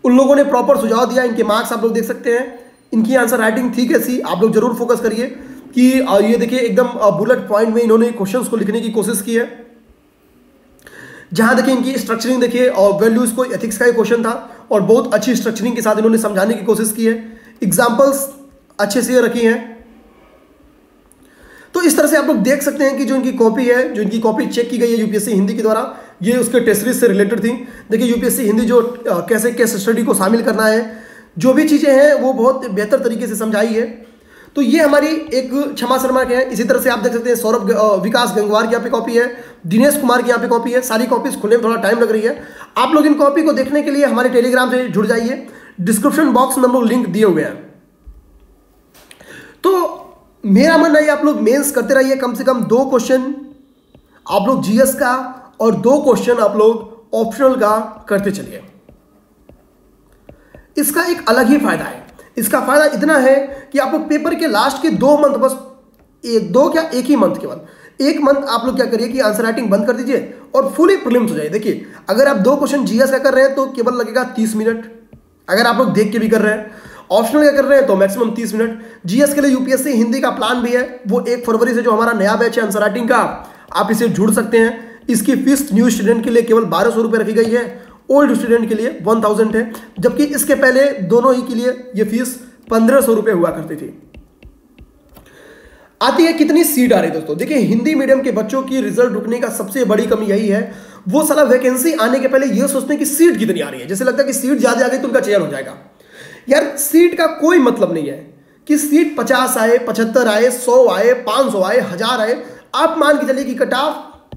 उन लोगों ने प्रॉपर सुझाव दिया। इनके मार्क्स आप लोग देख सकते हैं। इनकी आंसर राइटिंग थी कैसी, आप लोग जरूर फोकस करिए कि ये देखिए एकदम बुलेट पॉइंट में इन्होंने क्वेश्चंस को लिखने की कोशिश की है। जहां देखिए इनकी स्ट्रक्चरिंग देखिए, और वैल्यूज को एथिक्स का एक क्वेश्चन था और बहुत अच्छी स्ट्रक्चरिंग के साथ इन्होंने समझाने की कोशिश की है। एग्जाम्पल्स अच्छे से रखी हैं। तो इस तरह से आप लोग देख सकते हैं कि जो इनकी कॉपी है, जो इनकी कॉपी चेक की गई है यूपीएससी हिंदी के द्वारा, ये उसके टेस्ट सीरीज से रिलेटेड थी। देखिए यूपीएससी हिंदी जो कैसे केस स्टडी को शामिल करना है, जो भी चीज़ें हैं वो बहुत बेहतर तरीके से समझाई है। तो ये हमारी एक क्षमा शर्मा के हैं। इसी तरह से आप देख सकते हैं सौरभ विकास गंगवार की यहाँ पे कॉपी है, दिनेश कुमार की यहाँ पे कॉपी है। सारी कॉपीज खुलने में थोड़ा टाइम लग रही है। आप लोग इन कॉपी को देखने के लिए हमारे टेलीग्राम से जुड़ जाइए, डिस्क्रिप्शन बॉक्स में हम लोग लिंक दिए हुए हैं। तो मेरा मानना है आप लोग मेंस करते रहिए, कम से कम 2 क्वेश्चन आप लोग जीएस का और 2 क्वेश्चन आप लोग ऑप्शनल का करते चलिए। इसका एक अलग ही फायदा है। इसका फायदा इतना है कि आप लोग पेपर के लास्ट के 2 मंथ, बस एक ही मंथ, केवल 1 मंथ आप लोग क्या करिए कि आंसर राइटिंग बंद कर दीजिए और फुली प्रीलिम्स हो जाए। देखिए अगर आप 2 क्वेश्चन जीएस का कर रहे हैं तो केवल लगेगा 30 मिनट। अगर आप लोग देख के भी कर रहे हैं, ऑप्शनल का कर रहे हैं तो मैक्सिमम 30 मिनट। जीएस के लिए यूपीएससी हिंदी का प्लान भी है, वो 1 फरवरी से जो हमारा नया बैच है आंसर राइटिंग का, आप इसे जुड़ सकते हैं। इसकी फीस न्यू स्टूडेंट के लिए केवल 1200 रुपये रखी गई है, ओल्ड स्टूडेंट के लिए 1000 है, जबकि इसके पहले दोनों ही के लिए ये फीस 1500 रुपये हुआ करती थी। आती है कितनी सीट आ रही है दोस्तों। देखिए हिंदी मीडियम के बच्चों की रिजल्ट रुकने का सबसे बड़ी कमी यही है, वो साला वैकेंसी आने के पहले ये सोचते हैं कि सीट कितनी आ रही है। जैसे लगता है कि सीट ज्यादा आ गई तो उनका चयन हो जाएगा। यार सीट का कोई मतलब नहीं है कि सीट 50 आए, 75 आए, 100 आए, 500 आए, 1000 आए। आप मान के चलिए कि कट ऑफ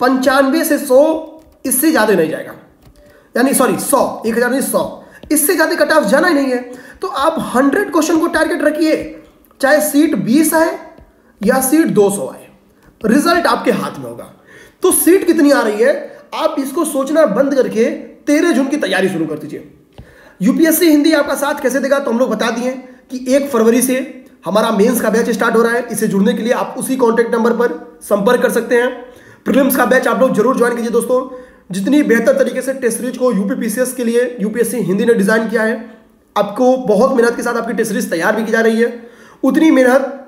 95 से 100, इससे ज्यादा नहीं जाएगा। यानी सॉरी 100, 1000 नहीं 100, इससे ज्यादा कट ऑफ जाना ही नहीं है। तो आप 100 क्वेश्चन को टारगेट रखिए, चाहे सीट 20 आए या सीट 200 आए, रिजल्ट आपके हाथ में होगा। तो सीट कितनी आ रही है आप इसको सोचना बंद करके 13 जून की तैयारी शुरू कर दीजिए। यूपीएससी हिंदी आपका साथ कैसे देगा तो हम लोग बता दिए कि 1 फरवरी से हमारा मेंस का बैच स्टार्ट हो रहा है। इसे जुड़ने के लिए आप उसी कॉन्टैक्ट नंबर पर संपर्क कर सकते हैं। प्रीलिम्स का बैच आप लोग जरूर ज्वाइन कीजिए दोस्तों। जितनी बेहतर तरीके से टेस्ट सीरीज को यूपीपीसीएस के लिए यूपीएससी हिंदी ने डिजाइन किया है, आपको बहुत मेहनत के साथ आपकी टेस्ट सीरीज तैयार भी की जा रही है। उतनी मेहनत,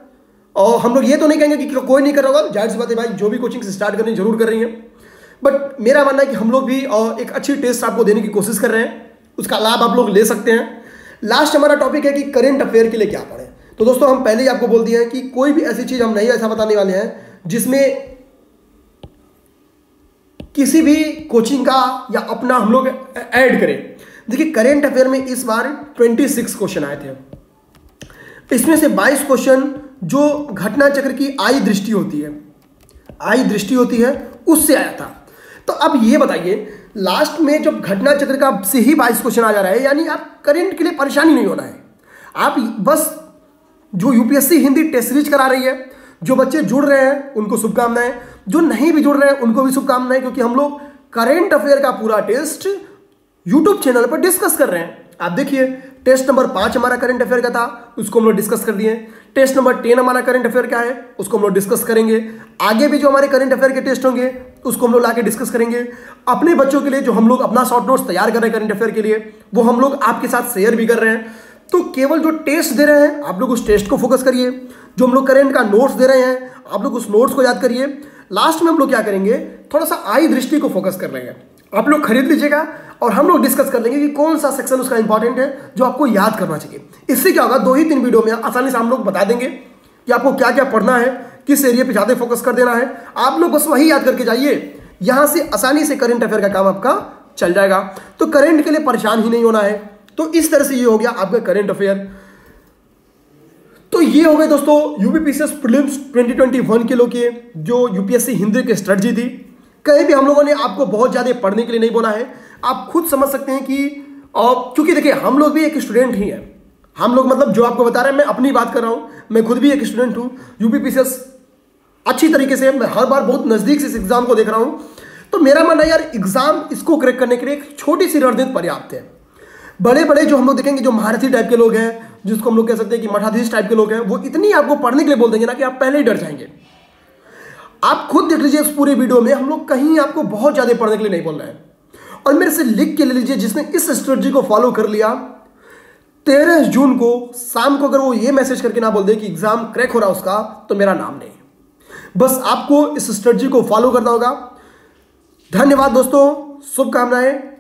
और हम लोग ये तो नहीं कहेंगे कि कोई नहीं कर रहा होगा, जाहिर सी बात है भाई, जो भी कोचिंग स्टार्ट करनी जरूर कर रही है। बट मेरा मानना है कि हम लोग भी एक अच्छी टेस्ट आपको देने की कोशिश कर रहे हैं, उसका लाभ आप लोग ले सकते हैं। लास्ट हमारा टॉपिक है कि करंट अफेयर के लिए क्या पढ़ें। तो दोस्तों हम पहले ही आपको बोल दिए हैं कि कोई भी ऐसी चीज हम नहीं ऐसा बताने वाले हैं जिसमें किसी भी कोचिंग का या अपना हम लोग ऐड करें। देखिए करंट अफेयर में इस बार 26 क्वेश्चन आए थे। इसमें से 22 क्वेश्चन जो घटना चक्र की आई दृष्टि होती है उससे आया था। तो अब ये बताइए, लास्ट में जब घटना चक्र का से ही 22 क्वेश्चन आ जा रहा है, यानी आप करंट के लिए परेशानी नहीं होना है। आप बस जो यूपीएससी हिंदी टेस्ट सीरीज करा रही है, जो बच्चे जुड़ रहे हैं उनको शुभकामनाएं, जो नहीं भी जुड़ रहे हैं उनको भी शुभकामनाएं, क्योंकि हम लोग करंट अफेयर का पूरा टेस्ट यूट्यूब चैनल पर डिस्कस कर रहे हैं। आप देखिए टेस्ट नंबर 5 हमारा करंट अफेयर का था, उसको हम लोग डिस्कस कर दिए। टेस्ट नंबर 10 हमारा करंट अफेयर का है, उसको हम लोग डिस्कस करेंगे। आगे भी जो हमारे करंट अफेयर के टेस्ट होंगे उसको हम लोग लाके डिस्कस करेंगे। अपने बच्चों के लिए जो हम लोग अपना शॉर्ट नोट्स तैयार कर रहे हैं करंट अफेयर के लिए, वो हम लोग आपके साथ शेयर भी कर रहे हैं। तो केवल जो टेस्ट दे रहे हैं आप लोग उस टेस्ट को फोकस करिए, जो हम लोग करंट का नोट्स दे रहे हैं आप लोग उस नोट्स को याद करिए। लास्ट में हम लोग क्या करेंगे, थोड़ा सा आई दृष्टि को फोकस कर लेंगे। आप लोग खरीद लीजिएगा और हम लोग डिस्कस कर लेंगे कि कौन सा सेक्शन उसका इंपॉर्टेंट है जो आपको याद करना चाहिए। इससे क्या होगा, 2 ही 3 वीडियो में आसानी से हम लोग बता देंगे कि आपको क्या क्या पढ़ना है, किस एरिया पे ज़्यादा फोकस कर देना है। आप लोग बस वही याद करके जाइए, यहां से आसानी से करंट अफेयर का काम आपका चल जाएगा। तो करंट के लिए परेशान ही नहीं होना है। तो इस तरह से ये हो गया आपका करंट अफेयर। तो ये हो गए दोस्तों यूपीपीसीएस प्रीलिम्स 2021 के लोग के जो यूपीएससी हिंदी की स्ट्रेटजी थी। कहीं भी हम लोगों ने आपको बहुत ज़्यादा पढ़ने के लिए नहीं बोला है, आप खुद समझ सकते हैं कि क्योंकि देखिए हम लोग भी एक स्टूडेंट ही हैं। हम लोग मतलब जो आपको बता रहे हैं, मैं अपनी बात कर रहा हूँ, मैं खुद भी एक स्टूडेंट हूँ। यूपीपीसीएस अच्छी तरीके से मैं हर बार बहुत नज़दीक से इस एग्जाम को देख रहा हूँ। तो मेरा मानना है यार एग्जाम इसको क्रैक करने के लिए एक छोटी सी रणनीति पर्याप्त है। बड़े बड़े जो हम लोग देखेंगे, जो महारथी टाइप के लोग हैं, जिसको हम लोग कह सकते हैं कि मठाधीश टाइप के लोग हैं, वो इतनी आपको पढ़ने के लिए बोल देंगे ना कि आप पहले ही डर जाएंगे। आप खुद देख लीजिए इस पूरे वीडियो में हम लोग कहीं आपको बहुत ज्यादा पढ़ने के लिए नहीं बोल रहे हैं। और मेरे से लिख के ले लीजिए, जिसने इस स्ट्रेटजी को फॉलो कर लिया 13 जून को शाम को अगर वो ये मैसेज करके ना बोल दे कि एग्जाम क्रैक हो रहा है उसका, तो मेरा नाम नहीं। बस आपको इस स्ट्रेटजी को फॉलो करना होगा। धन्यवाद दोस्तों, शुभकामनाएं।